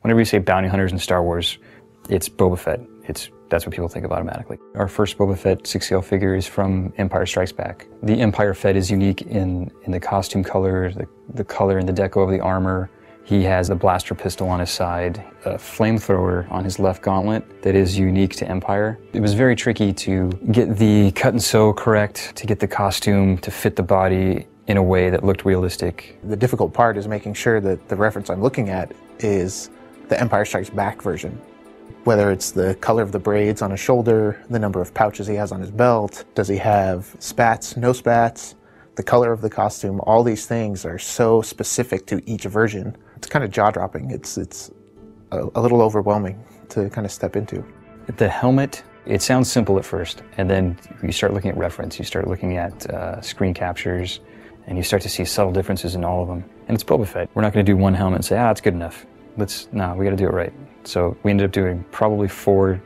Whenever you say bounty hunters in Star Wars, it's Boba Fett. That's what people think of automatically. Our first Boba Fett 6scale figure is from Empire Strikes Back. The Empire Fett is unique in the costume color, the color and the deco of the armor. He has a blaster pistol on his side, a flamethrower on his left gauntlet that is unique to Empire. It was very tricky to get the cut and sew correct, to get the costume to fit the body in a way that looked realistic. The difficult part is making sure that the reference I'm looking at is the Empire Strikes Back version. Whether it's the color of the braids on his shoulder, the number of pouches he has on his belt, does he have spats, no spats, the color of the costume, all these things are so specific to each version. It's kind of jaw-dropping. It's a little overwhelming to kind of step into. The helmet, it sounds simple at first, and then you start looking at reference, you start looking at screen captures, and you start to see subtle differences in all of them. And it's Boba Fett. We're not going to do one helmet and say, it's good enough. No, we got to do it right. So we ended up doing probably four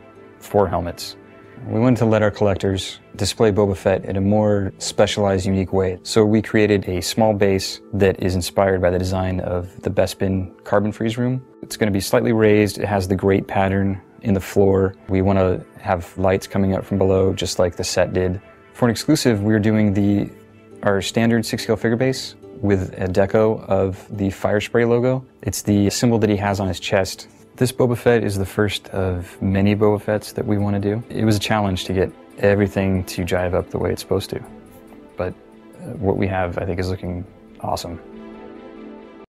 helmets. We wanted to let our collectors display Boba Fett in a more specialized, unique way. So we created a small base that is inspired by the design of the Bespin carbon freeze room. It's going to be slightly raised. It has the grate pattern in the floor. We want to have lights coming out from below, just like the set did. For an exclusive, we're doing our standard 6scale figure base with a deco of the fire spray logo. It's the symbol that he has on his chest. This Boba Fett is the first of many Boba Fetts that we want to do. It was a challenge to get everything to jive up the way it's supposed to. But what we have, I think, is looking awesome.